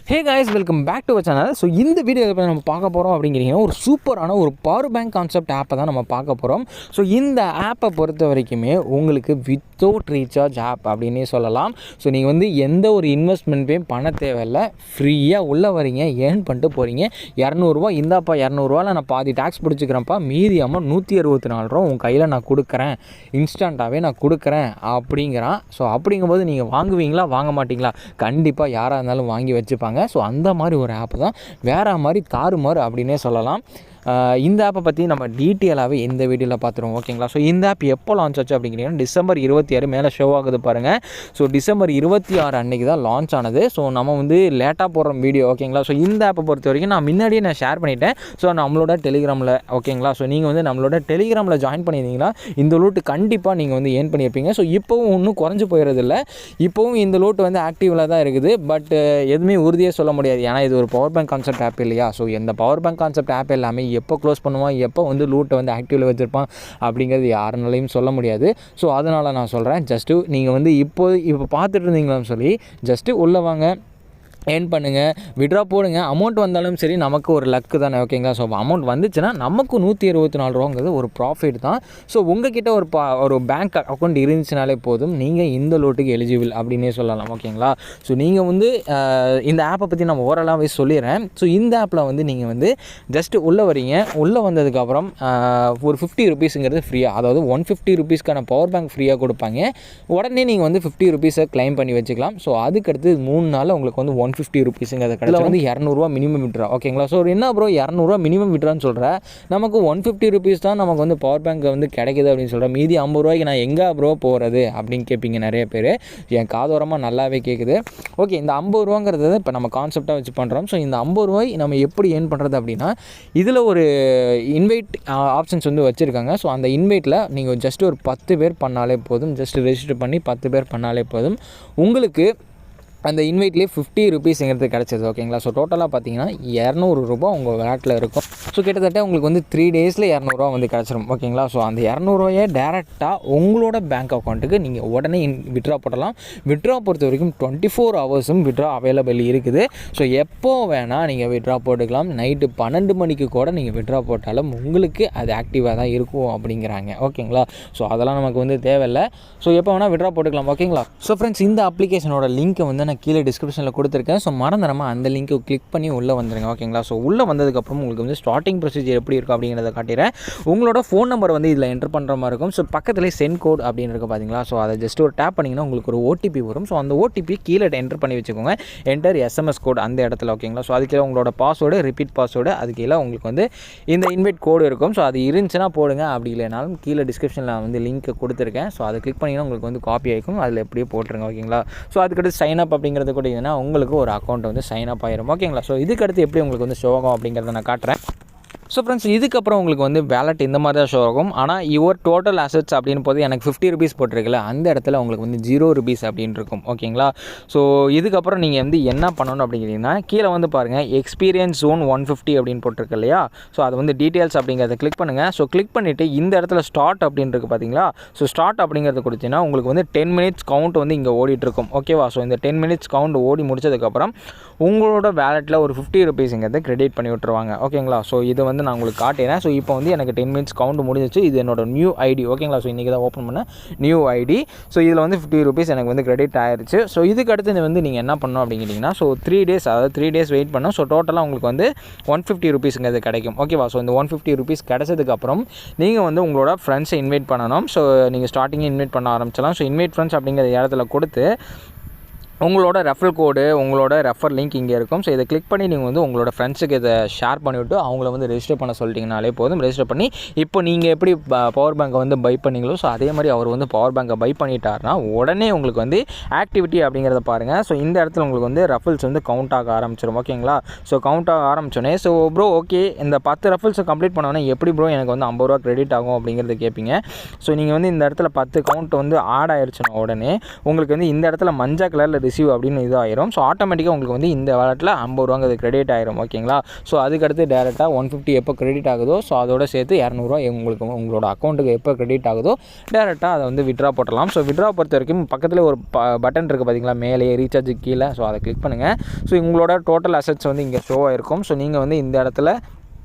Hey guys, welcome back to our channel. So இந்த வீடியோவில் நம்ம பார்க்க போகிறோம் அப்படிங்கிறீங்கன்னா ஒரு சூப்பரான ஒரு பவர் பேங்க் கான்செப்ட் ஆப்பை தான் நம்ம பார்க்க போகிறோம். ஸோ இந்த ஆப்பை பொறுத்த வரைக்குமே உங்களுக்கு வித்தவுட் ரீசார்ஜ் ஆப் அப்படின்னே சொல்லலாம். ஸோ நீங்கள் வந்து எந்த ஒரு இன்வெஸ்ட்மெண்ட்டையும் பண்ண தேவையில்லை, ஃப்ரீயாக உள்ளே வரீங்க, ஏர்ன் பண்ணிட்டு போகிறீங்க. 200 இந்தாப்பா, 200 நான் பாதி டேக்ஸ் பிடிச்சிக்கிறேன்ப்பா, மீதி அமௌண்ட் 164 ரூபா உங்கள் கையில் நான் கொடுக்குறேன், இன்ஸ்டண்ட்டாகவே நான் கொடுக்குறேன் அப்படிங்கிறான். ஸோ அப்படிங்கும்போது நீங்கள் வாங்குவீங்களா வாங்க மாட்டிங்களா? கண்டிப்பாக யாராக இருந்தாலும் வாங்கி வச்சுப்பாங்க. ஸோ அந்த மாதிரி ஒரு ஆப் தான், வேறு மாதிரி தாறுமாறு அப்படின்னே சொல்லலாம். இந்த ஆப்பை பற்றி நம்ம டீட்டெயிலாகவே இந்த வீடியோவில் பார்த்துருவோம், ஓகேங்களா? ஸோ இந்த ஆப் எப்போ லான்ச் ஆச்சு அப்படிங்கிறீங்கன்னா டிசம்பர் 26 மேலே ஷோ ஆகுது பாருங்கள். ஸோ டிசம்பர் 26 அன்றைக்கி தான் லான்ச் ஆனது. ஸோ நம்ம வந்து லேட்டாக போடுற வீடியோ, ஓகேங்களா? ஸோ இந்த ஆப்பை பொறுத்த வரைக்கும் நான் முன்னாடியே ஷேர் பண்ணிட்டேன். ஸோ நம்மளோட டெலிகிராமில், ஓகேங்களா? ஸோ நீங்கள் வந்து நம்மளோட டெலிகிராமில் ஜாயின் பண்ணியிருந்தீங்கன்னா இந்த லூட்டு கண்டிப்பாக நீங்கள் வந்து ஏர்ன் பண்ணியிருப்பீங்க. ஸோ இப்போவும் ஒன்றும் குறைஞ்சி போயிடுறதில்ல, இப்போவும் இந்த லூட்டு வந்து ஆக்டிவில் தான் இருக்குது. பட் எதுவுமே உறுதியாக சொல்ல முடியாது, ஏன்னா இது ஒரு பவர் பேங்க் கான்செப்ட் ஆப் இல்லையா? ஸோ இந்த பவர் பேங்க் கான்செப்ட் ஆப் எல்லாமே எப்போ க்ளோஸ் பண்ணுவான், எப்போ வந்து லூட்டை வந்து ஆக்டிவில் வச்சுருப்பான் அப்படிங்கிறது யாருனாலையும் சொல்ல முடியாது. ஸோ அதனால் நான் சொல்கிறேன், ஜஸ்ட்டு நீங்கள் வந்து இப்போ பார்த்துட்டு இருந்தீங்களான்னு சொல்லி ஜஸ்ட்டு உள்ளே வாங்க, ஏர்ன் பண்ணுங்கள், விட்ரா போடுங்க. அமௌண்ட் வந்தாலும் சரி, நமக்கு ஒரு லக்கு தானே, ஓகேங்களா? ஸோ அமௌண்ட் வந்துச்சுன்னா நமக்கு 164 ரூபாங்கிறது ஒரு ப்ராஃபிட் தான். ஸோ உங்ககிட்ட ஒரு பேங்க் அக்கௌண்ட் இருந்துச்சுனாலே போதும், நீங்கள் இந்த லோட்டுக்கு எலிஜிபிள் அப்படின்னே சொல்லலாம், ஓகேங்களா? ஸோ நீங்கள் வந்து இந்த ஆப்பை பற்றி நான் ஓரளவாகவே சொல்லிடுறேன். ஸோ இந்த ஆப்பில் வந்து நீங்கள் வந்து ஜஸ்ட்டு உள்ளே வரீங்க, உள்ளே வந்ததுக்கப்புறம் ஒரு 50 ருபீஸுங்கிறது ஃப்ரீயாக, அதாவது 150 ருபீஸ்க்கான பவர் பேங்க் ஃப்ரீயாக கொடுப்பாங்க. உடனே நீங்கள் வந்து 50 ருபீஸை கிளைம் பண்ணி வச்சுக்கலாம். ஸோ அதுக்கடுத்து 3 நாளில் உங்களுக்கு வந்து 150 ருபீஸுங்கிறது கிடையாது, வந்து 200 மினிமம் விட்ரா, ஓகேங்களா? ஸோ என்ன ப்ரோ 200 மினிமம் விட்ரான்னு சொல்கிறேன், நமக்கு 150 ருபீஸ் தான் நமக்கு வந்து பவர் பேங்க் வந்து கிடைக்குது அப்படின்னு சொல்கிறேன். மீதி 50 ரூபாய்க்கு நான் எங்கே ப்ரோ போகிறது அப்படின்னு கேட்பீங்க நிறைய பேர். என் காதோரமாக நல்லாவே கேட்குது. ஓகே, இந்த 50 ரூபாங்கிறது இப்போ நம்ம கான்செப்டாக வச்சு பண்ணுறோம். ஸோ இந்த 50 ரூபாய் நம்ம எப்படி ஏர்ன் பண்ணுறது அப்படின்னா, இதில் ஒரு இன்வைட் ஆப்ஷன்ஸ் வந்து வச்சுருக்காங்க. ஸோ அந்த இன்வைட்டில் நீங்கள் ஜஸ்ட் ஒரு 10 பேர் பண்ணாலே போதும், ஜஸ்ட் ரெஜிஸ்டர் பண்ணி 10 பேர் பண்ணாலே போதும், உங்களுக்கு அந்த இன்வைட்லேயே 50 ருபீஸுங்கிறது கிடச்சிது, ஓகேங்களா? ஸோ டோட்டலாக பார்த்தீங்கன்னா 200 ரூபா உங்கள் வேலட்டில் இருக்கும். ஸோ கிட்டத்தட்ட உங்களுக்கு வந்து 3 டேஸில் 200 ரூபா வந்து கிடச்சிரும், ஓகேங்களா? ஸோ அந்த 200 ரூபாயை டேரெக்டாக உங்களோட பேங்க் அக்கௌண்ட்டுக்கு நீங்கள் உடனே விட்ரா போடலாம். விட்ரா பொறுத்த வரைக்கும் 24 ஹவர்ஸும் விட்ரா அவைலபிள் இருக்குது. ஸோ எப்போ வேணால் நீங்கள் விட்ரா போட்டுக்கலாம். நைட்டு 12 மணிக்கு கூட நீங்கள் விட்ரா போட்டாலும் உங்களுக்கு அது ஆக்டிவாக தான் இருக்கும் அப்படிங்கிறாங்க, ஓகேங்களா? ஸோ அதெல்லாம் நமக்கு வந்து தேவையில்லை. ஸோ எப்போ வேணால் விட்ரா போட்டுக்கலாம், ஓகேங்களா? ஸோ ஃப்ரெண்ட்ஸ், இந்த அப்ளிகேஷனோட லிங்க்கை வந்து நான் கீழே டிஸ்கிரிப்ஷனில் கொடுத்துருக்கேன். ஸோ மறந்துடாம அந்த லிங்க்கை கிளிக் பண்ணி உள்ளே வந்துடுங்க, ஓகேங்களா? ஸோ உள்ளே வந்ததுக்கப்புறம் உங்களுக்கு வந்து ஸ்டார்டிங் ப்ரொசீஜர் எப்படி இருக்கும் அப்படிங்கிறத காட்டிடுறேன். உங்களோட ஃபோன் நம்பர் வந்து இதில் என்டர் பண்ணுற மாதிரி இருக்கும். ஸோ பக்கத்துலேயே சென்ட் கோட் அப்படின்னு இருக்குது பார்த்தீங்களா? ஸோ அதை ஜஸ்ட் ஒரு டேப் பண்ணிங்கன்னா உங்களுக்கு ஒரு ஓடிபி வரும். ஸோ அந்த ஓடிபி கீழே என்டர் பண்ணி வச்சுக்கோங்க. என்டர் எஸ்எம்எஸ் கோட் அந்த இடத்துல, ஓகேங்களா? ஸோ அதுக்கு உங்களோட பாஸ்வேர்டு, ரிப்பீட் பாஸ்வேர்டு, அது கீழே உங்களுக்கு வந்து இந்த இன்வைட் கோடு இருக்கும். ஸோ அது இருந்துச்சுன்னா போடுங்க, அப்படி இல்லைனாலும் கீழே டிஸ்கிரிப்ஷனில் வந்து லிங்க் கொடுத்துருக்கேன். ஸோ அதை கிளிக் பண்ணிங்கன்னா உங்களுக்கு வந்து காப்பி ஆகிக்கும், அதில் எப்படியே போட்டுருங்க, ஓகேங்களா? ஸோ அதுக்கடுத்து சைன் அப் அப்படிங்கிறது கூட இதுனா உங்களுக்கு ஒரு அக்கௌண்ட் வந்து சைன் அப் ஆயிரும், ஓகேங்களா? ஸோ இதுக்கடுத்து எப்படி உங்களுக்கு வந்து ஷோ ஆகும் அப்படிங்கிறத நான் காட்டுறேன். ஸோ ஃப்ரெண்ட்ஸ், இதுக்கப்புறம் உங்களுக்கு வந்து வேலட் இந்த மாதிரி தான் ஷோ ஆகும். ஆனால் யுவர் டோட்டல் அசட்ஸ் அப்படின்னு போது எனக்கு 50 ருபீஸ் போட்டிருக்குல்ல, அந்த இடத்துல உங்களுக்கு வந்து 0 ருபீஸ் அப்படின்னு இருக்கும், ஓகேங்களா? ஸோ இதுக்கப்புறம் நீங்கள் வந்து என்ன பண்ணணும் அப்படிங்கிறீங்கன்னா, கீழே வந்து பாருங்கள் எக்ஸ்பீரியன்ஸ் ஜோன் 150 அப்படின்னு போட்டிருக்கு இல்லையா? ஸோ அது வந்து டீட்டெயில்ஸ் அப்படிங்கிறத கிளிக் பண்ணுங்கள். ஸோ கிளிக் பண்ணிவிட்டு இந்த இடத்துல ஸ்டார்ட் அப்படின்னு இருக்குது பார்த்தீங்களா? ஸோ ஸ்டார்ட் அப்படிங்கிறது கொடுத்தீங்கன்னா உங்களுக்கு வந்து 10 மினிட்ஸ் கவுண்ட் வந்து இங்கே ஓடிட்டுருக்கும், ஓகேவா? ஸோ இந்த 10 மினிட்ஸ் கவுண்ட் ஓடி முடிச்சதுக்கப்புறம் உங்களோட வேலெட்டில் ஒரு 50 ருபீஸுங்கிறத கிரெடிட் பண்ணி விட்டுருவாங்க, ஓகேங்களா? ஸோ இது வந்து நான் உங்களுக்கு காட்டுறேன். ஸோ இப்போ வந்து எனக்கு 10 மினிட்ஸ் கவுண்ட் முடிஞ்சிச்சு. இது என்னோட நியூ ஐடி, ஓகேங்களா? ஸோ இன்றைக்கி தான் ஓப்பன் பண்ண நியூ ஐடி. ஸோ இதில் வந்து 50 ருபீஸ் எனக்கு வந்து கிரெடிட் ஆயிடுச்சு. ஸோ இதுக்கு அடுத்து வந்து நீங்கள் என்ன பண்ணணும் அப்படிங்கிட்டிங்கன்னா, ஸோ 3 டேஸ், அதாவது 3 டேஸ் வெயிட் பண்ணோம். ஸோ டோட்டலாக உங்களுக்கு வந்து 150 ருபீஸுங்கிறது கிடைக்கும், ஓகேவா? ஸோ இந்த 150 ருபீஸ் கிடச்சதுக்கப்புறம் நீங்கள் வந்து உங்களோட ஃப்ரெண்ட்ஸை இன்வைட் பண்ணணும். ஸோ நீங்கள் ஸ்டார்டிங்கே இன்வைட் பண்ண ஆரம்பிச்சலாம். ஸோ இன்வைட் ஃப்ரெண்ட்ஸ் அப்படிங்கிற இடத்துல கொடுத்து உங்களோட ரெஃபரல் கோடு, உங்களோட ரெஃபர் லிங்க் இங்கே இருக்கும். ஸோ இதை கிளிக் பண்ணி நீங்கள் வந்து உங்களோட ஃப்ரெண்ட்ஸுக்கு இதை ஷேர் பண்ணிவிட்டு அவங்கள வந்து ரெஜிஸ்டர் பண்ண சொல்லிட்டிங்கனாலே போதும். ரெஜிஸ்டர் பண்ணி இப்போ நீங்கள் எப்படி பவர் பேங்கை வந்து பை பண்ணிங்களோ, ஸோ அதே மாதிரி அவர் வந்து பவர் பேங்கை பை பண்ணிட்டாருன்னா உடனே உங்களுக்கு வந்து ஆக்டிவிட்டி அப்படிங்கிறத பாருங்கள். ஸோ இந்த இடத்துல உங்களுக்கு வந்து ரெஃபல்ஸ் வந்து கவுண்ட் ஆக ஆரம்பிச்சிடும், ஓகேங்களா? ஸோ கவுண்ட் ஆக ஆரம்பிச்சோன்னே, ஸோ ப்ரோ ஓகே, இந்த 10 ரெஃபல்ஸை கம்ப்ளீட் பண்ணோன்னே எப்படி ப்ரோ எனக்கு வந்து 50 ரூபா கிரெடிட் ஆகும் அப்படிங்கிறத கேட்பீங்க. ஸோ நீங்கள் வந்து இந்த இடத்துல 10 கவுண்ட் வந்து ஆட் ஆயிடுச்சுன்னா உடனே உங்களுக்கு வந்து இந்த இடத்துல மஞ்சள் கலரில் ரிசீவ் அப்படின்னு இது ஆயிரும். ஸோ ஆட்டோமேட்டிக்காக உங்களுக்கு வந்து இந்த வாலெட்டில் 50 ரூபாங்கிறது கிரெடிட் ஆயிரும். ஓகேங்களா. ஸோ அதுக்கடுத்து டேரெக்டாக 150 எப்போ கிரெடிட் ஆகுதோ ஸோ அதோட சேர்த்து 200 ரூபா உங்களுக்கு உங்களோட அக்கௌண்ட்டுக்கு எப்போ கிரெடிட் ஆகுதோ டேரெக்டாக அதை வந்து விட்ரா போட்டலாம். ஸோ விட்ரா பொறுத்த வரைக்கும் பக்கத்தில் ஒரு பட்டன் இருக்குது பார்த்தீங்களா, மேலே ரீசார்ஜ் கீழே. ஸோ அதை கிளிக் பண்ணுங்கள். ஸோ உங்களோட டோட்டல் அசெட்ஸ் வந்து இங்கே ஷோ ஆகிருக்கும். ஸோ நீங்கள் வந்து இந்த இடத்துல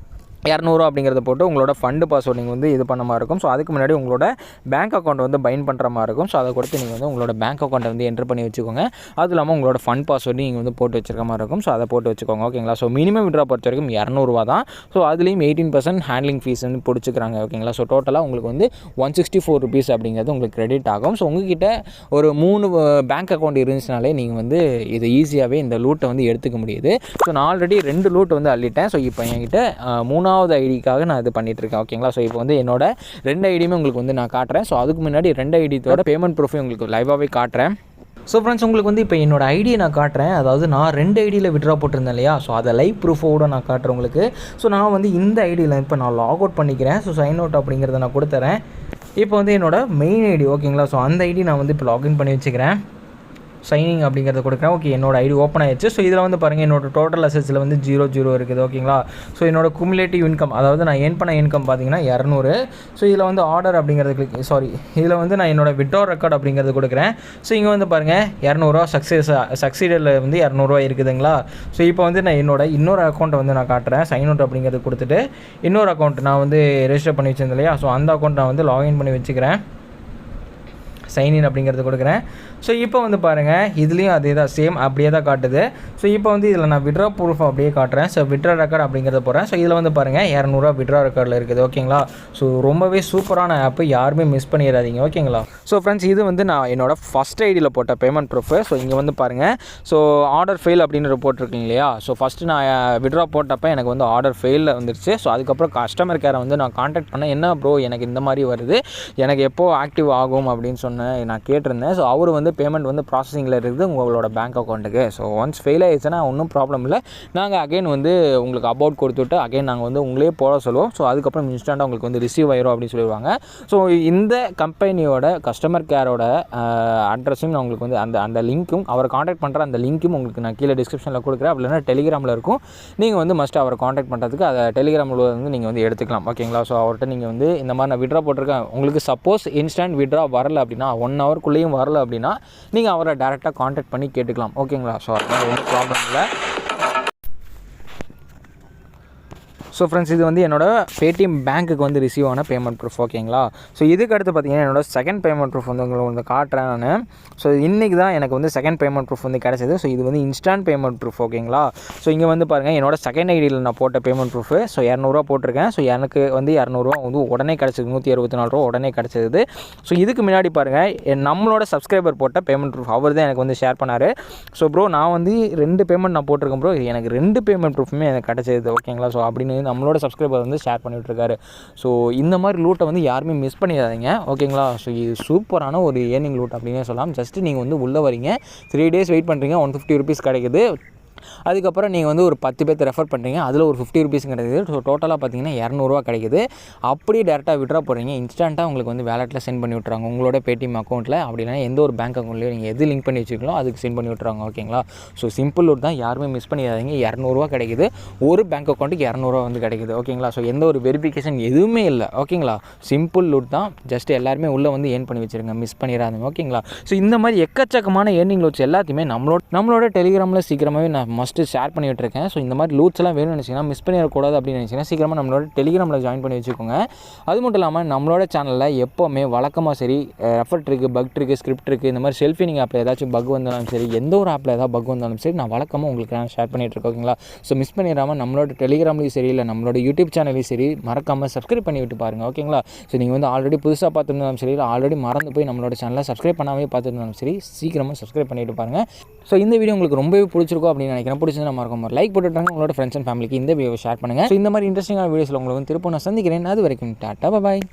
200 அப்படிங்கிறத போட்டு உங்களோட ஃபண்டு பாஸ்வேர்ட் நீங்கள் வந்து இது பண்ண மாதிரி இருக்கும். ஸோ அதுக்கு முன்னாடி உங்களோட பேங்க் அக்கௌண்ட் வந்து பைண்ட் பண்ணுற மாதிரி இருக்கும். ஸோ அதை கொடுத்து நீங்கள் வந்து உங்களோட பேங்க் அக்கௌண்ட்டை வந்து என்ட்ரு பண்ணி வச்சுக்கோங்க. அது இல்லாமல் உங்களோட ஃபண்ட் பாஸ்வேர்டு நீங்கள் வந்து போட்டு வச்சுருக்க மாதிரி இருக்கும். ஸோ அதை போட்டு வச்சுக்கோங்க. ஓகேங்களா. ஸோ மினிமம் விட்ரா பொறுத்த வரைக்கும் 200 ரூபா தான். ஸோ அதுலேயும் 18% ஹேண்ட்லிங் ஃபீஸ் வந்து பிடிச்சிக்கிறாங்க. ஓகேங்களா. ஸோ டோட்டலாக உங்களுக்கு வந்து 164 ருபீஸ் அப்படிங்கிறது உங்களுக்கு கிரெடிட் ஆகும். ஸோ உங்ககிட்ட ஒரு 3 பேங்க் அக்கௌண்ட் இருந்துச்சுனாலே நீங்கள் வந்து இதை ஈஸியாகவே இந்த லூட்டை வந்து எடுத்துக்க முடியுது. ஸோ நான் ஆல்ரெடி 2 லூட் வந்து அள்ளிட்டேன். ஸோ இப்போ என்கிட்ட 3வது ஐடிக்காக நான் இது பண்ணிகிட்ருக்கேன். ஓகேங்களா. ஸோ இப்போ வந்து என்னோட 2 ஐடியுமே உங்களுக்கு வந்து நான் காட்டுறேன். ஸோ அதுக்கு முன்னாடி 2 ஐடியோட பேமெண்ட் ப்ரூஃபையும் உங்களுக்கு லைவாகவே காட்டுறேன். ஸோ ஃப்ரெண்ட்ஸ், உங்களுக்கு வந்து இப்போ என்னோட ஐடியை நான் காட்டுறேன். அதாவது நான் 2 ஐடியில் விட்ரா போட்டிருந்தேன் இல்லையா. ஸோ அதை லைவ் ப்ரூஃபோடு நான் காட்டுறேன் உங்களுக்கு. ஸோ நான் வந்து இந்த ஐடியில் இப்போ நான் லாக் அவுட் பண்ணிக்கிறேன். ஸோ சைன் அவுட் அப்படிங்கிறத நான் கொடுத்துறேன். இப்போ வந்து என்னோட மெயின் ஐடி. ஓகேங்களா. ஸோ அந்த ஐடி நான் வந்து இப்போ லாகின் பண்ணி வச்சுக்கிறேன். சைனிங் அப்படிங்கிறத கொடுக்குறேன். ஓகே, என்னோட ஐடி ஓப்பன் ஆயிடுச்சு. ஸோ இதில் வந்து பாருங்கள், என்னோட டோட்டல் அசெட்ஸில் வந்து 0 இருக்குது. ஓகேங்களா. ஸோ என்னோட குமுலேட்டிவ் இன்கம், அதாவது நான் ஏர்ன் பண்ண இன்கம் பார்த்தீங்கன்னா 200. ஸோ இதில் வந்து ஆர்டர் அப்படிங்கிறது இதில் வந்து நான் என்னோட விட்ரா ரெக்கார்ட் அப்படிங்கிறது கொடுக்குறேன். ஸோ இங்கே வந்து பாருங்கள் 200 ரூபா சக்சீடில் வந்து 200 ரூபா இருக்குதுங்களா. ஸோ இப்போ வந்து நான் என்னோட இன்னொரு அக்கௌண்ட்டை வந்து நான் காட்டுறேன். சைன் அவுட் அப்படிங்கிறது கொடுத்துட்டு இன்னொரு அக்கௌண்ட் நான் வந்து ரெஜிஸ்டர் பண்ணி வச்சிருந்தேன் இல்லையா. ஸோ அந்த அக்கௌண்ட் நான் வந்து லாகின் பண்ணி வச்சுக்கிறேன். சைன்இன் அப்படிங்கிறது கொடுக்குறேன். ஸோ இப்போ வந்து பாருங்கள், இதுலேயும் அதே தான், சேம் அப்படியே தான் காட்டுது. ஸோ இப்போ வந்து இதில் நான் விட்ரா ப்ரூஃப் அப்படியே காட்டுறேன். ஸோ விட்ரா ரெக்கார்ட் அப்படிங்கிறத போகிறேன். ஸோ இதில் வந்து பாருங்கள் 200 ரூபா விட்ரா ரெக்கார்டில் இருக்குது. ஓகேங்களா. ஸோ ரொம்பவே சூப்பரான ஆப்பு, யாருமே மிஸ் பண்ணிடாதீங்க. ஓகேங்களா. ஸோ ஃப்ரெண்ட்ஸ், இது வந்து நான் என்னோடய ஃபஸ்ட் ஐடியில் போட்ட பேமெண்ட் ப்ரூஃபு. ஸோ இங்கே வந்து பாருங்கள், ஸோ ஆர்டர் ஃபெயில் அப்படின்னு போட்டிருக்கீங்க இல்லையா. ஸோ ஃபஸ்ட்டு நான் விட்ரா போட்டப்போ எனக்கு வந்து ஆர்டர் ஃபெயிலில் வந்துருச்சு. ஸோ அதுக்கப்புறம் கஸ்டமர் கேரை வந்து நான் கான்டாக்ட் பண்ணேன். என்ன ப்ரோ, எனக்கு இந்த மாதிரி வருது, எனக்கு எப்போ ஆக்டிவ் ஆகும் அப்படின்னு நான் கேட்டிருந்தேன். ஸோ அவர் வந்து பேமெண்ட் வந்து ப்ராசஸிங்கில் இருக்குது உங்களோட பேங்க் அக்கௌண்ட்டுக்கு. ஸோ ஒன்ஸ் ஃபெயில் ஆகிடுச்சுன்னா ஒன்றும் ப்ராப்ளம் இல்லை, நாங்கள் அகைன் வந்து உங்களுக்கு அபவுட் கொடுத்துட்டு அகைன் நாங்கள் வந்து உங்களே போட சொல்லுவோம். ஸோ அதுக்கப்புறம் இன்ஸ்டண்ட்டாக உங்களுக்கு வந்து ரிசீவ் ஆயிரும் அப்படின்னு சொல்லிடுவாங்க. ஸோ இந்த கம்பெனியோட கஸ்டமர் கேரோட அட்ரஸும் நான் உங்களுக்கு வந்து அந்த லிங்க்கும் அவரை காண்டாக்ட் பண்ணுற அந்த லிங்க்கும் உங்களுக்கு நான் கீழே டிஸ்கிரிப்ஷனில் கொடுக்குறேன். அப்படின்னா டெலிகிராமில் இருக்கும். நீங்கள் வந்து மஸ்ட் அவரை காண்டாக்ட் பண்ணுறதுக்கு அதை டெலிகிராமில் வந்து நீங்கள் வந்து எடுத்துக்கலாம். ஓகேங்களா. ஸோ அவர்கிட்ட நீங்கள் வந்து இந்த மாதிரி நான் விட்ரா போட்டிருக்கேன், உங்களுக்கு சப்போஸ் இன்ஸ்டன்ட் விட்ரா வரலை அப்படின்னா 1 ஹவருக்குள்ளேயும் வரலை அப்படின்னா நீங்கள் அவரை டேரெக்டாக காண்டாக்ட் பண்ணி கேட்டுக்கலாம். ஓகேங்களா. ஸோ அதனால் ஒன்றும் ப்ராப்ளம் இல்லை. ஸோ ஃப்ரெண்ட்ஸ், இது வந்து என்னோட பேடிஎம் பேங்க்குக்கு வந்து ரிசீவ் ஆன பேமெண்ட் ப்ரூஃப். ஓகேங்களா. ஸோ இதுக்கு அடுத்து பார்த்தீங்கன்னா என்னோட செகண்ட் பேமெண்ட் ப்ரூஃப் வந்து உங்களுக்கு வந்து காட்டுறேன் நான். ஸோ இன்றைக்கி தான் எனக்கு வந்து செகண்ட் பேமெண்ட் ப்ரூஃப் வந்து கிடச்சிது. ஸோ இது வந்து இன்ஸ்டன்ட் பேமெண்ட் ப்ரூஃப். ஓகேங்களா. ஸோ இங்கே வந்து பாருங்கள், என்னோட செகண்ட் ஐடியில் நான் போட்ட பேமெண்ட் ப்ரூஃபு. ஸோ 200 ரூபா போட்டிருக்கேன். ஸோ எனக்கு வந்து 200 ரூபா வந்து உடனே கிடச்சிது, 164 ரூபா உடனே கிடச்சிது. ஸோ இதுக்கு முன்னாடி பாருங்கள், நம்மளோட சப்ஸ்கிரைபர் போட்ட பேமெண்ட் ப்ரூஃப் அவர் தான் எனக்கு வந்து ஷேர் பண்ணார். ஸோ ப்ரோ, நான் வந்து 2 பேமெண்ட் நான் போட்டிருக்கேன் ப்ரோ, எனக்கு 2 பேமெண்ட் ப்ரூஃபுமே எனக்கு கிடச்சிது. ஓகேங்களா. ஸோ அப்படின்னு நம்மளோட சப்ஸ்கிரைபர் வந்து ஷேர் பண்ணிவிட்டுருக்காரு. ஸோ இந்த மாதிரி லூட்டை வந்து யாருமே மிஸ் பண்ணிடாதீங்க. ஓகேங்களா. ஸோ இது சூப்பரான ஒரு ஏர்னிங் லூட் அப்படின்னே சொல்லலாம். ஜஸ்ட்டு நீங்கள் வந்து உள்ளே வரீங்க, 3 days வெயிட் பண்ணுறீங்க, 150 ருபீஸ் கிடைக்குது. அதுக்கப்புறம் நீங்கள் வந்து ஒரு 10 பேர்த்து ரெஃபர் பண்ணுறீங்க, அதில் ஒரு 50 ருபீஸ் கிடைக்குது. ஸோ டோட்டலாக பார்த்தீங்கன்னா 200 ரூபா கிடைக்குது. அப்படியே டேரெக்டாக விட்ரா போகிறீங்க, இன்ஸ்டண்ட்டாக உங்களுக்கு வந்து வேலெட்டில் சென்ட் பண்ணி விட்றாங்க உங்களோட பேடிஎம் அக்கௌண்ட்டில். அப்படின்னா எந்த ஒரு பேங்க் அக்கௌண்ட்லையும் நீங்கள் எது லிங்க் பண்ணி வச்சுக்கலாம் அதுக்கு சென்ட் பண்ணி விட்றாங்க. ஓகேங்களா. ஸோ சிம்பிள் லூட் தான், யாருமே மிஸ் பண்ணிடாதீங்க. 200 ரூபா கிடைக்குது, ஒரு பேங்க் அக்கௌண்ட்டுக்கு 200 ரூபா வந்து கிடைக்குது. ஓகேங்களா. ஸோ எந்த ஒரு வெரிஃபிகேஷன் எதுவுமே இல்லை. ஓகேங்களா. சிம்பிள் லூட் தான், ஜஸ்ட் எல்லாருமே உள்ளே வந்து ஏர்ன் பண்ணி வச்சுருங்க, மிஸ் பண்ணிடாதீங்க. ஓகேங்களா. ஸோ இந்த மாதிரி எக்கச்சக்கமான ஏர்னிங் லூட்ஸ் எல்லாத்தையுமே நம்மளோட டெலிகிராமில் சீக்கிரமாகவே நான் மஸ்ட்டு ஷேர் பண்ணி விட்டுருக்கேன். ஸோ இந்த மாதிரி லூட்ஸ் எல்லாம் வேணும்னு நினச்சிங்கன்னா, மிஸ் பண்ணிடக்கூடாது அப்படின்னு நினச்சிங்கன்னா சீக்கிரமாக நம்மளோட டெலிகிராமில் ஜாயின் பண்ணி வச்சுக்கோங்க. அது மட்டும் இல்லாமல் நம்மளோட சேனலில் எப்போவுமே வழக்கமாக சரி refer trick, buck trick, script trick, இந்த மாதிரி செல்ஃபினிங் ஆப்பில் ஏதாச்சும் பக் வந்தாலும் சரி, எந்த ஒரு ஆப்பில் ஏதாவது பக் வந்தாலும் சரி, நான் வழக்கமாக உங்களுக்கு நான் ஷேர் பண்ணிகிட்ருக்கேன். ஓகேங்களா. ஸோ மிஸ் பண்ணிடாமல் நம்மளோட டெலிகிராம்லேயும் சரி, இல்லை நம்மளோட யூடியூப் சேனலையும் சரி, மறக்காமல் சப்ஸ்கிரைப் பண்ணி விட்டு பாருங்கள். ஓகேங்களா. ஸோ நீங்கள் வந்து ஆல்ரெடி புதுசாக பார்த்துருந்தாலும் சரி, இல்லை ஆல்ரெடி மறந்து போய் நம்மளோட சேனலை சப்ஸ்கிரைப் பண்ணாமே பார்த்துருந்தாலும் சரி, சீக்கிரமாக சப்ஸ்கிரைப் பண்ணிவிட்டு பாருங்கள். ஸோ இந்த வீடியோ உங்களுக்கு ரொம்பவே பிடிச்சிருக்கும் அப்படின்னு நினைக்கிறேன். பிடிச்சிருந்தா மறக்காம லைக் போட்டுட்டாங்க, உங்களோட ஃப்ரெண்ட்ஸ் அண்ட் ஃபேமிலிக்கு இந்த வீடியோ ஷேர் பண்ணுங்கள். ஸோ இந்த மாதிரி இன்ட்ரெஸ்டிங்கான வீடியோஸில் உங்களுக்கு வந்து திரும்ப நான் சந்திக்கிறேன். அது வரைக்கும் டாட்டா, பாய்.